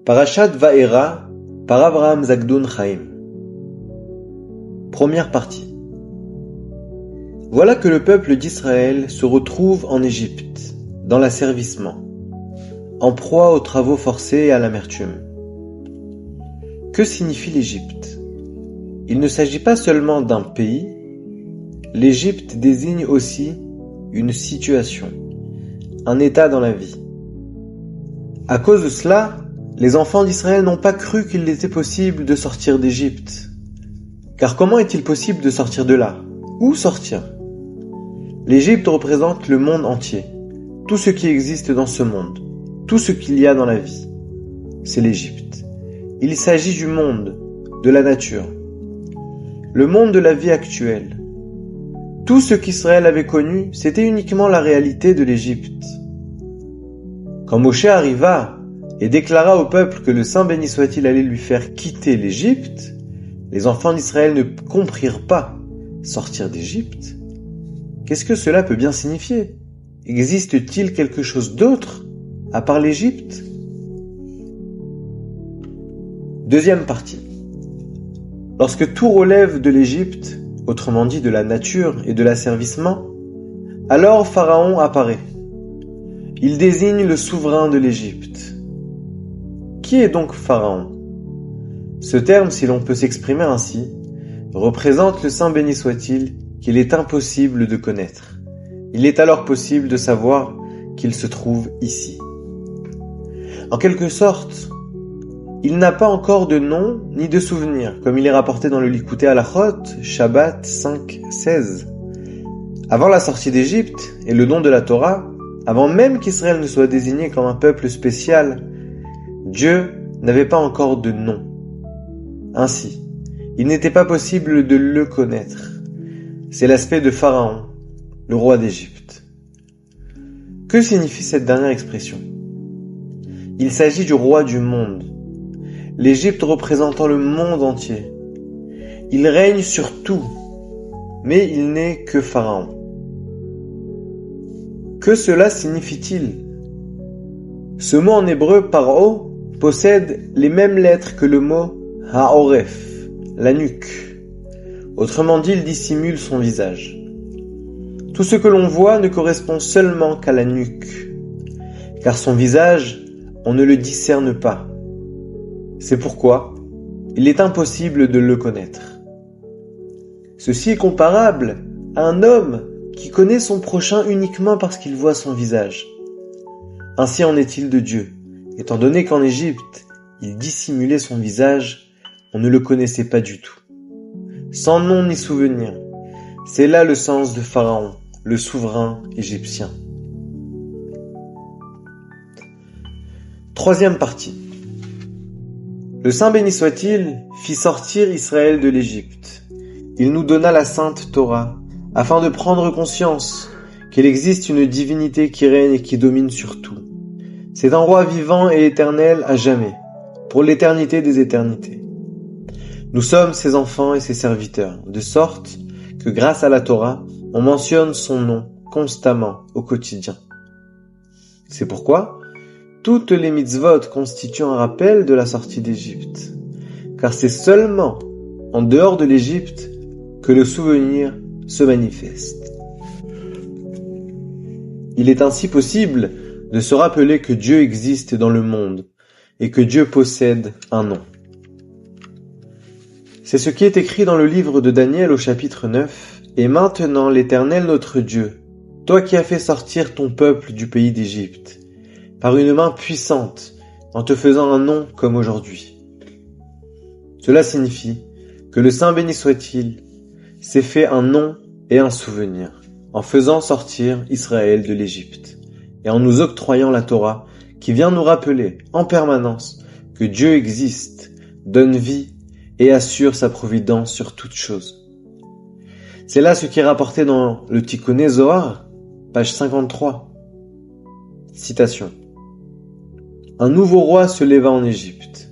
Parashat Va'era par Avraham Zakdoun Chaim. Première partie. Voilà que le peuple d'Israël se retrouve en Égypte, dans l'asservissement, en proie aux travaux forcés et à l'amertume. Que signifie l'Égypte? Il ne s'agit pas seulement d'un pays, l'Égypte désigne aussi une situation, un état dans la vie. À cause de cela, les enfants d'Israël n'ont pas cru qu'il était possible de sortir d'Égypte. Car comment est-il possible de sortir de là? Où sortir? L'Égypte représente le monde entier, tout ce qui existe dans ce monde, tout ce qu'il y a dans la vie. C'est l'Égypte. Il s'agit du monde, de la nature, le monde de la vie actuelle. Tout ce qu'Israël avait connu, c'était uniquement la réalité de l'Égypte. Quand Moshe arriva et déclara au peuple que le Saint béni soit-il allait lui faire quitter l'Égypte, les enfants d'Israël ne comprirent pas sortir d'Égypte. Qu'est-ce que cela peut bien signifier? Existe-t-il quelque chose d'autre à part l'Égypte? Deuxième partie. Lorsque tout relève de l'Égypte, autrement dit de la nature et de l'asservissement, alors Pharaon apparaît. Il désigne le souverain de l'Égypte. Qui est donc Pharaon? Ce terme, si l'on peut s'exprimer ainsi, représente le Saint béni soit-il qu'il est impossible de connaître. Il est alors possible de savoir qu'il se trouve ici. En quelque sorte, il n'a pas encore de nom ni de souvenir, comme il est rapporté dans le Likutei Halachot, Shabbat 5.16. Avant la sortie d'Égypte et le don de la Torah, avant même qu'Israël ne soit désigné comme un peuple spécial, Dieu n'avait pas encore de nom. Ainsi, il n'était pas possible de le connaître. C'est l'aspect de Pharaon, le roi d'Égypte. Que signifie cette dernière expression? Il s'agit du roi du monde, l'Égypte représentant le monde entier. Il règne sur tout, mais il n'est que Pharaon. Que cela signifie-t-il? Ce mot en hébreu, paro, possède les mêmes lettres que le mot ha'oref, la nuque. Autrement dit, il dissimule son visage. Tout ce que l'on voit ne correspond seulement qu'à la nuque, car son visage, on ne le discerne pas. C'est pourquoi il est impossible de le connaître. Ceci est comparable à un homme qui connaît son prochain uniquement parce qu'il voit son visage. Ainsi en est-il de Dieu. Étant donné qu'en Égypte, il dissimulait son visage, on ne le connaissait pas du tout. Sans nom ni souvenir, c'est là le sens de Pharaon, le souverain égyptien. Troisième partie. Le Saint béni soit-il fit sortir Israël de l'Égypte. Il nous donna la sainte Torah, afin de prendre conscience qu'il existe une divinité qui règne et qui domine sur tout. C'est un roi vivant et éternel à jamais, pour l'éternité des éternités. Nous sommes ses enfants et ses serviteurs, de sorte que grâce à la Torah, on mentionne son nom constamment au quotidien. C'est pourquoi toutes les mitzvot constituent un rappel de la sortie d'Égypte, car c'est seulement en dehors de l'Égypte que le souvenir se manifeste. Il est ainsi possible de se rappeler que Dieu existe dans le monde et que Dieu possède un nom. C'est ce qui est écrit dans le livre de Daniel au chapitre 9. « Et maintenant, l'Éternel notre Dieu, toi qui as fait sortir ton peuple du pays d'Égypte, par une main puissante, en te faisant un nom comme aujourd'hui. » Cela signifie que le Saint béni soit-il s'est fait un nom et un souvenir, en faisant sortir Israël de l'Égypte, et en nous octroyant la Torah, qui vient nous rappeler en permanence que Dieu existe, donne vie et assure sa providence sur toute chose. C'est là ce qui est rapporté dans le Tikkuné Zohar, page 53. Citation. Un nouveau roi se leva en Égypte.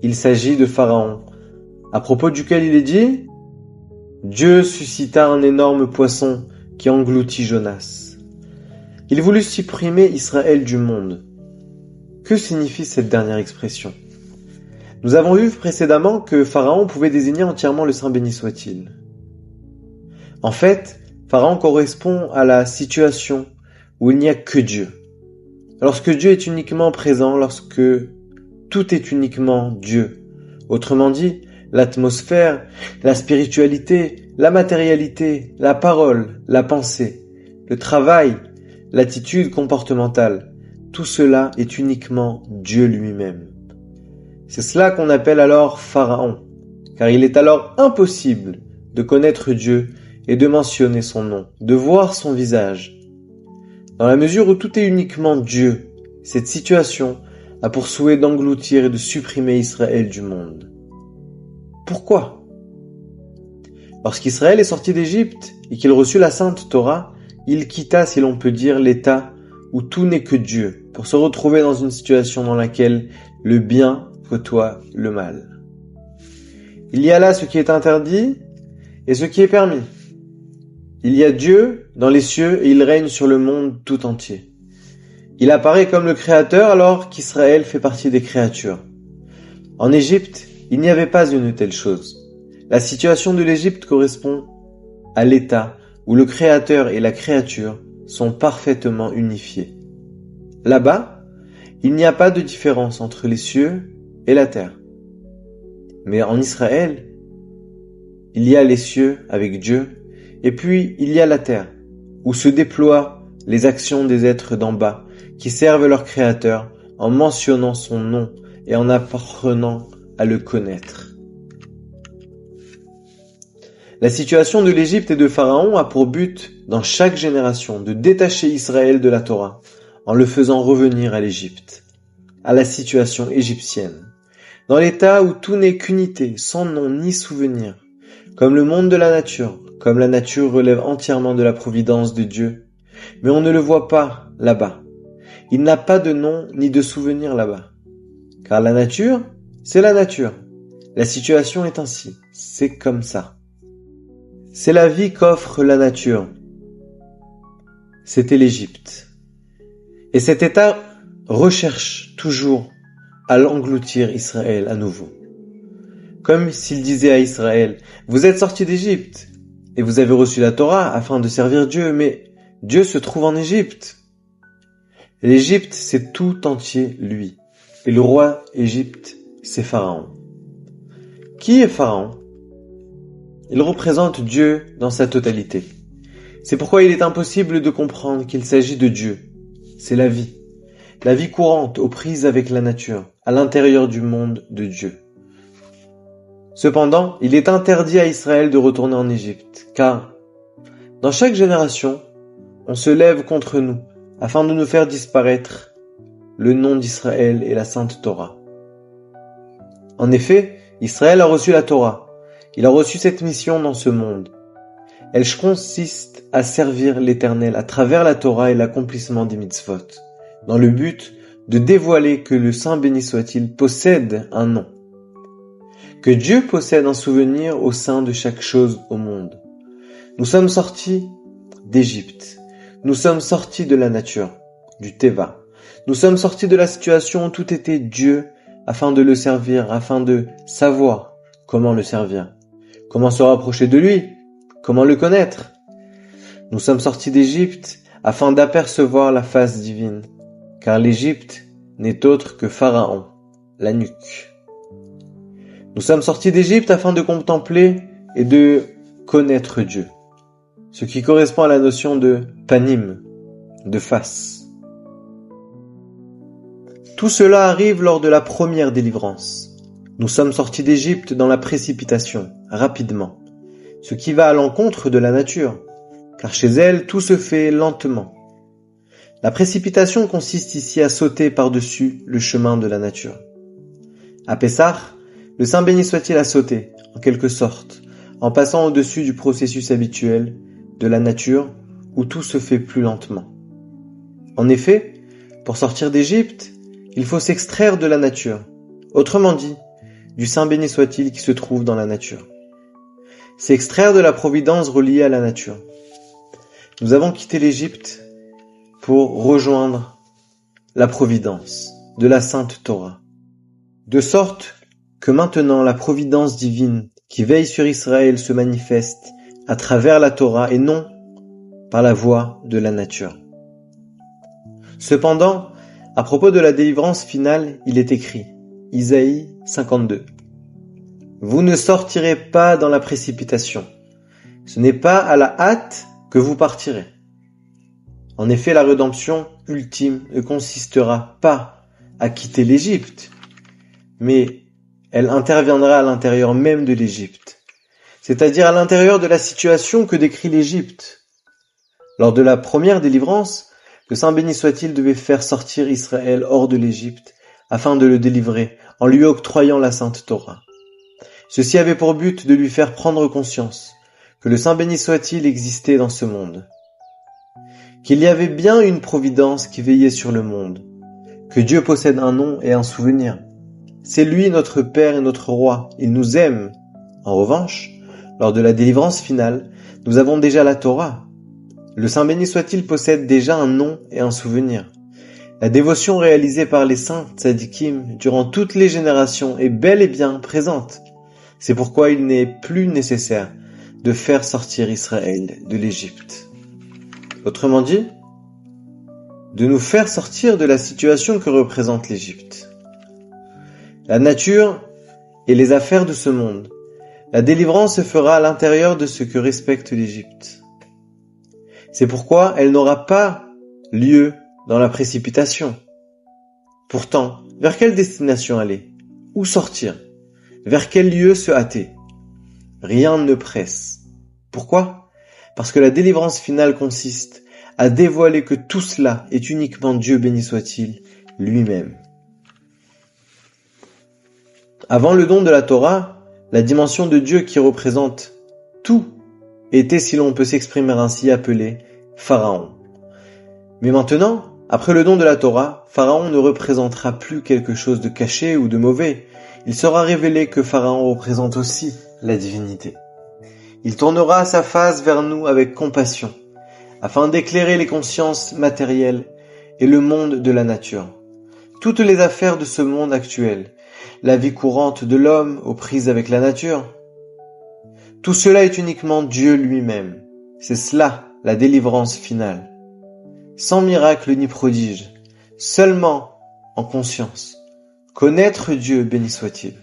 Il s'agit de Pharaon, à propos duquel il est dit « Dieu suscita un énorme poisson qui engloutit Jonas. Il voulut supprimer Israël du monde. » Que signifie cette dernière expression? Nous avons vu précédemment que Pharaon pouvait désigner entièrement le Saint béni soit-il. En fait, Pharaon correspond à la situation où il n'y a que Dieu. Lorsque Dieu est uniquement présent, lorsque tout est uniquement Dieu. Autrement dit, l'atmosphère, la spiritualité, la matérialité, la parole, la pensée, le travail, l'attitude comportementale, tout cela est uniquement Dieu lui-même. C'est cela qu'on appelle alors Pharaon, car il est alors impossible de connaître Dieu et de mentionner son nom, de voir son visage. Dans la mesure où tout est uniquement Dieu, cette situation a pour souhait d'engloutir et de supprimer Israël du monde. Pourquoi ? Lorsqu'Israël est sorti d'Égypte et qu'il reçut la Sainte Torah, il quitta, si l'on peut dire, l'état où tout n'est que Dieu, pour se retrouver dans une situation dans laquelle le bien côtoie le mal. Il y a là ce qui est interdit et ce qui est permis. Il y a Dieu dans les cieux et il règne sur le monde tout entier. Il apparaît comme le Créateur alors qu'Israël fait partie des créatures. En Égypte, il n'y avait pas une telle chose. La situation de l'Égypte correspond à l'état où le Créateur et la créature sont parfaitement unifiés. Là-bas, il n'y a pas de différence entre les cieux et la terre. Mais en Israël, il y a les cieux avec Dieu, et puis il y a la terre, où se déploient les actions des êtres d'en bas, qui servent leur Créateur en mentionnant son nom et en apprenant à le connaître. La situation de l'Égypte et de Pharaon a pour but, dans chaque génération, de détacher Israël de la Torah, en le faisant revenir à l'Égypte, à la situation égyptienne, dans l'état où tout n'est qu'unité, sans nom ni souvenir, comme le monde de la nature, comme la nature relève entièrement de la providence de Dieu, mais on ne le voit pas là-bas. Il n'a pas de nom ni de souvenir là-bas, car la nature, c'est la nature. La situation est ainsi, c'est comme ça. C'est la vie qu'offre la nature. C'était l'Égypte. Et cet état recherche toujours à l'engloutir Israël à nouveau. Comme s'il disait à Israël, vous êtes sortis d'Égypte et vous avez reçu la Torah afin de servir Dieu, mais Dieu se trouve en Égypte. L'Égypte, c'est tout entier lui. Et le roi Égypte, c'est Pharaon. Qui est Pharaon ? Il représente Dieu dans sa totalité. C'est pourquoi il est impossible de comprendre qu'il s'agit de Dieu. C'est la vie courante aux prises avec la nature, à l'intérieur du monde de Dieu. Cependant, il est interdit à Israël de retourner en Égypte, car dans chaque génération, on se lève contre nous, afin de nous faire disparaître le nom d'Israël et la Sainte Torah. En effet, Israël a reçu la Torah. Il a reçu cette mission dans ce monde. Elle consiste à servir l'Éternel à travers la Torah et l'accomplissement des mitzvot, dans le but de dévoiler que le Saint béni soit-il possède un nom, que Dieu possède un souvenir au sein de chaque chose au monde. Nous sommes sortis d'Égypte, nous sommes sortis de la nature, du Teva, nous sommes sortis de la situation où tout était Dieu afin de le servir, afin de savoir comment le servir, comment se rapprocher de lui, comment le connaître. Nous sommes sortis d'Égypte afin d'apercevoir la face divine, car l'Égypte n'est autre que Pharaon, la nuque. Nous sommes sortis d'Égypte afin de contempler et de connaître Dieu, ce qui correspond à la notion de panim, de face. Tout cela arrive lors de la première délivrance. Nous sommes sortis d'Égypte dans la précipitation, rapidement, ce qui va à l'encontre de la nature, car chez elle, tout se fait lentement. La précipitation consiste ici à sauter par-dessus le chemin de la nature. À Pessah, le Saint béni soit-il a sauté, en quelque sorte, en passant au-dessus du processus habituel de la nature où tout se fait plus lentement. En effet, pour sortir d'Égypte, il faut s'extraire de la nature, autrement dit, du Saint béni soit-il qui se trouve dans la nature. S'extraire de la providence reliée à la nature. Nous avons quitté l'Égypte pour rejoindre la providence de la Sainte Torah, de sorte que maintenant la providence divine qui veille sur Israël se manifeste à travers la Torah et non par la voie de la nature. Cependant, à propos de la délivrance finale, il est écrit, Isaïe 52. Vous ne sortirez pas dans la précipitation. Ce n'est pas à la hâte que vous partirez. En effet, la rédemption ultime ne consistera pas à quitter l'Égypte, mais elle interviendra à l'intérieur même de l'Égypte, c'est-à-dire à l'intérieur de la situation que décrit l'Égypte. Lors de la première délivrance, le Saint béni soit-il devait faire sortir Israël hors de l'Égypte afin de le délivrer en lui octroyant la Sainte Torah. Ceci avait pour but de lui faire prendre conscience que le Saint béni soit-il existait dans ce monde, qu'il y avait bien une providence qui veillait sur le monde, que Dieu possède un nom et un souvenir. C'est lui notre Père et notre Roi, il nous aime. En revanche, lors de la délivrance finale, nous avons déjà la Torah. Le Saint béni soit-il possède déjà un nom et un souvenir. La dévotion réalisée par les saints tzadikim durant toutes les générations est bel et bien présente. C'est pourquoi il n'est plus nécessaire de faire sortir Israël de l'Égypte. Autrement dit, de nous faire sortir de la situation que représente l'Égypte. La nature et les affaires de ce monde. La délivrance se fera à l'intérieur de ce que respecte l'Égypte. C'est pourquoi elle n'aura pas lieu dans la précipitation. Pourtant, vers quelle destination aller? Où sortir? Vers quel lieu se hâter? Rien ne presse. Pourquoi? Parce que la délivrance finale consiste à dévoiler que tout cela est uniquement Dieu béni soit-il lui-même. Avant le don de la Torah, la dimension de Dieu qui représente tout était, si l'on peut s'exprimer ainsi, appelé Pharaon. Mais maintenant, après le don de la Torah, Pharaon ne représentera plus quelque chose de caché ou de mauvais. Il sera révélé que Pharaon représente aussi la divinité. Il tournera sa face vers nous avec compassion, afin d'éclairer les consciences matérielles et le monde de la nature. Toutes les affaires de ce monde actuel, la vie courante de l'homme aux prises avec la nature, tout cela est uniquement Dieu lui-même. C'est cela, la délivrance finale. Sans miracle ni prodige, seulement en conscience. Connaître Dieu, béni soit-il.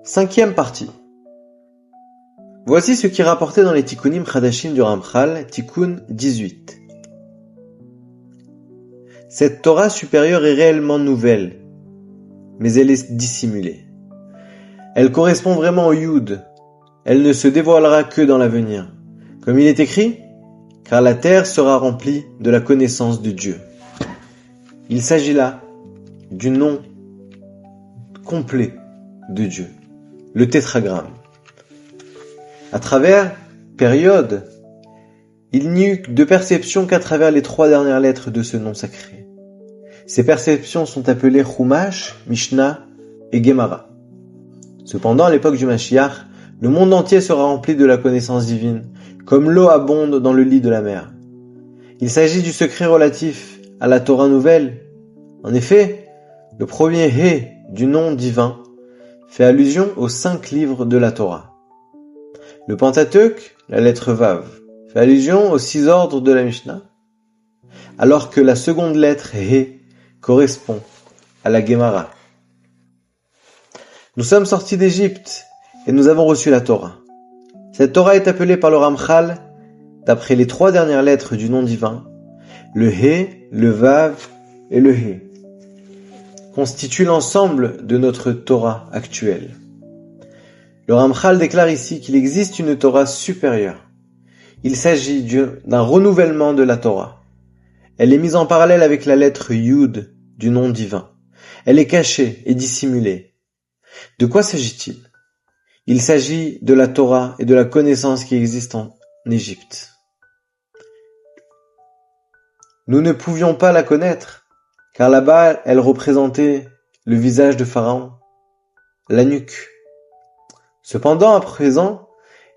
5e partie. Voici ce qui est rapporté dans les Tikkunim Chadashim du Ramchal, Tikkun 18. Cette Torah supérieure est réellement nouvelle, mais elle est dissimulée. Elle correspond vraiment au Yud. Elle ne se dévoilera que dans l'avenir. Comme il est écrit, car la terre sera remplie de la connaissance de Dieu. Il s'agit là du nom complet de Dieu, le tétragramme. À travers période, il n'y eut de perception qu'à travers les 3 dernières lettres de ce nom sacré. Ces perceptions sont appelées Chumash, Mishnah et Gemara. Cependant, à l'époque du Mashiach, le monde entier sera rempli de la connaissance divine, comme l'eau abonde dans le lit de la mer. Il s'agit du secret relatif à la Torah nouvelle. En effet, le premier He du nom divin fait allusion aux 5 livres de la Torah. Le Pentateuque, la lettre Vav, fait allusion aux 6 ordres de la Mishnah, alors que la seconde lettre He correspond à la Gemara. Nous sommes sortis d'Égypte et nous avons reçu la Torah. Cette Torah est appelée par le Ramchal, d'après les 3 dernières lettres du nom divin, le He, le Vav et le He, constituent l'ensemble de notre Torah actuelle. Le Ramchal déclare ici qu'il existe une Torah supérieure. Il s'agit d'un renouvellement de la Torah. Elle est mise en parallèle avec la lettre Yud du nom divin. Elle est cachée et dissimulée. De quoi s'agit-il? Il s'agit de la Torah et de la connaissance qui existe en Égypte. Nous ne pouvions pas la connaître, car là-bas, elle représentait le visage de Pharaon, la nuque. Cependant, à présent,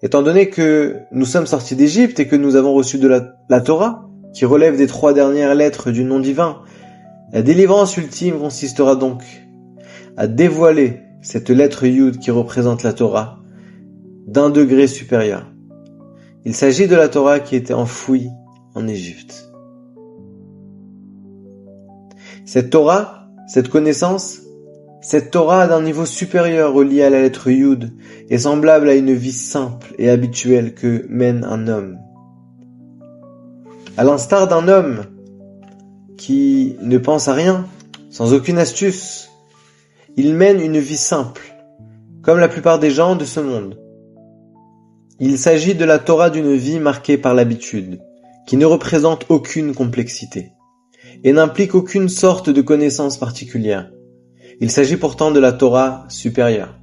étant donné que nous sommes sortis d'Égypte et que nous avons reçu de la Torah, qui relève des 3 dernières lettres du nom divin, La délivrance ultime consistera donc à dévoiler cette lettre Yud qui représente la Torah d'un degré supérieur. Il s'agit de la Torah qui était enfouie en Égypte. Cette Torah, cette connaissance, cette Torah d'un niveau supérieur relié à la lettre Yud est semblable à une vie simple et habituelle que mène un homme. À l'instar d'un homme qui ne pense à rien, sans aucune astuce, il mène une vie simple, comme la plupart des gens de ce monde. Il s'agit de la Torah d'une vie marquée par l'habitude, qui ne représente aucune complexité, et n'implique aucune sorte de connaissance particulière. Il s'agit pourtant de la Torah supérieure,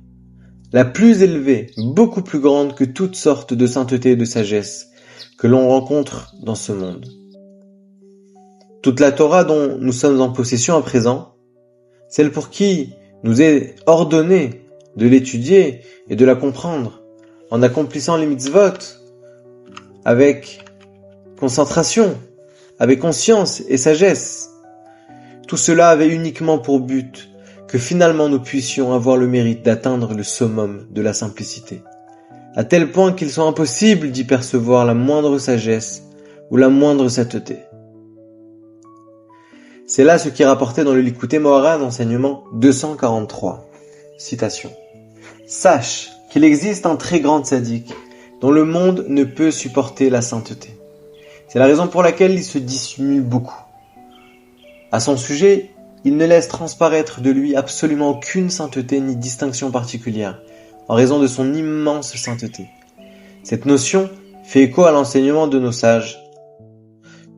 la plus élevée, beaucoup plus grande que toutes sortes de sainteté et de sagesse que l'on rencontre dans ce monde. Toute la Torah dont nous sommes en possession à présent, celle pour qui nous est ordonné de l'étudier et de la comprendre en accomplissant les mitzvot avec concentration, avec conscience et sagesse. Tout cela avait uniquement pour but que finalement nous puissions avoir le mérite d'atteindre le summum de la simplicité, à tel point qu'il soit impossible d'y percevoir la moindre sagesse ou la moindre sainteté. C'est là ce qui est rapporté dans le Likutei Moharan, enseignement 243. Citation. Sache qu'il existe un très grand tzaddik dont le monde ne peut supporter la sainteté. C'est la raison pour laquelle il se dissimule beaucoup. À son sujet, il ne laisse transparaître de lui absolument aucune sainteté ni distinction particulière, en raison de son immense sainteté. Cette notion fait écho à l'enseignement de nos sages.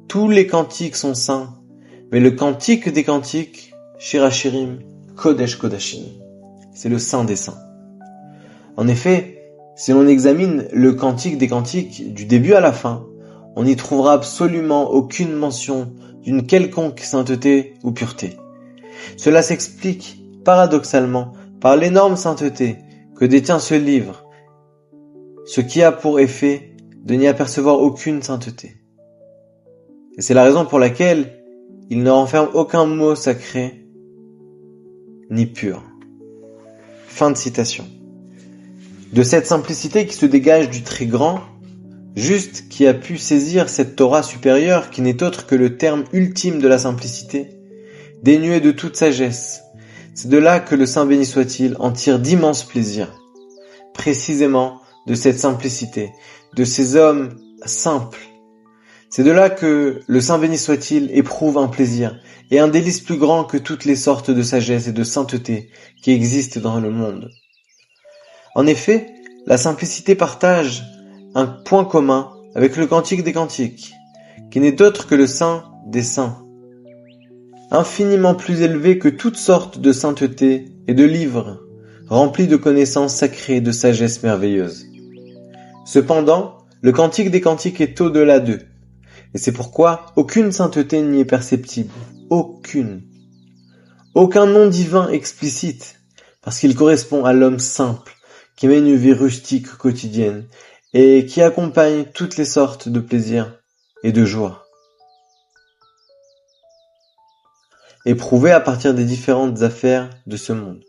Tous les cantiques sont saints, mais le cantique des cantiques, Shir HaShirim, Kodesh Kodashim, c'est le saint des saints. En effet, si l'on examine le cantique des cantiques du début à la fin, on n'y trouvera absolument aucune mention d'une quelconque sainteté ou pureté. Cela s'explique, paradoxalement, par l'énorme sainteté que détient ce livre, ce qui a pour effet de n'y apercevoir aucune sainteté. Et c'est la raison pour laquelle il ne renferme aucun mot sacré ni pur. Fin de citation. De cette simplicité qui se dégage du très grand, juste qui a pu saisir cette Torah supérieure qui n'est autre que le terme ultime de la simplicité, dénuée de toute sagesse, c'est de là que le Saint béni soit-il en tire d'immenses plaisirs, précisément de cette simplicité, de ces hommes simples. C'est de là que le Saint béni soit-il éprouve un plaisir et un délice plus grand que toutes les sortes de sagesse et de sainteté qui existent dans le monde. En effet, la simplicité partage un point commun avec le cantique des cantiques, qui n'est autre que le saint des saints, infiniment plus élevé que toutes sortes de sainteté et de livres, remplis de connaissances sacrées et de sagesse merveilleuse. Cependant, le cantique des cantiques est au-delà d'eux, et c'est pourquoi aucune sainteté n'y est perceptible, aucune. Aucun nom divin explicite, parce qu'il correspond à l'homme simple, qui mène une vie rustique quotidienne, et qui accompagne toutes les sortes de plaisirs et de joie. Éprouvées à partir des différentes affaires de ce monde.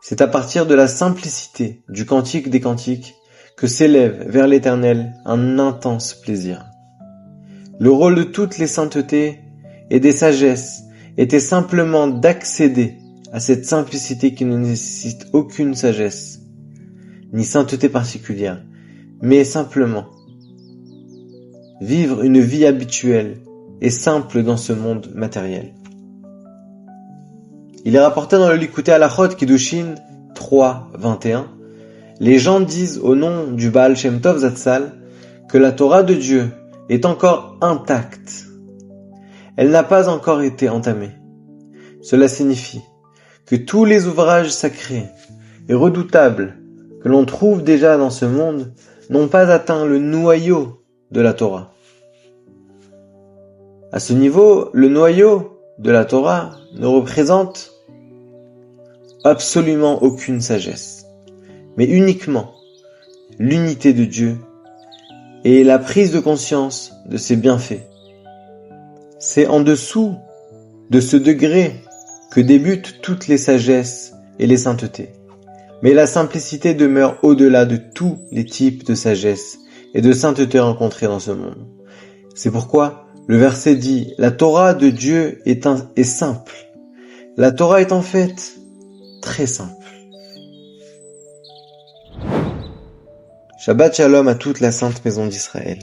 C'est à partir de la simplicité du cantique des cantiques que s'élève vers l'Éternel un intense plaisir. Le rôle de toutes les saintetés et des sagesses était simplement d'accéder à cette simplicité qui ne nécessite aucune sagesse, ni sainteté particulière, mais simplement vivre une vie habituelle et simple dans ce monde matériel. Il est rapporté dans le Likutei Halachot Kiddushin 3:21, les gens disent au nom du Baal Shem Tov Zatzal que la Torah de Dieu est encore intacte. Elle n'a pas encore été entamée. Cela signifie que tous les ouvrages sacrés et redoutables que l'on trouve déjà dans ce monde n'ont pas atteint le noyau de la Torah. À ce niveau, le noyau de la Torah ne représente absolument aucune sagesse, mais uniquement l'unité de Dieu et la prise de conscience de ses bienfaits. C'est en dessous de ce degré que débutent toutes les sagesses et les saintetés. Mais la simplicité demeure au-delà de tous les types de sagesse et de sainteté rencontrés dans ce monde. C'est pourquoi le verset dit « La Torah de Dieu est simple ». La Torah est en fait très simple. Shabbat Shalom à toute la sainte maison d'Israël.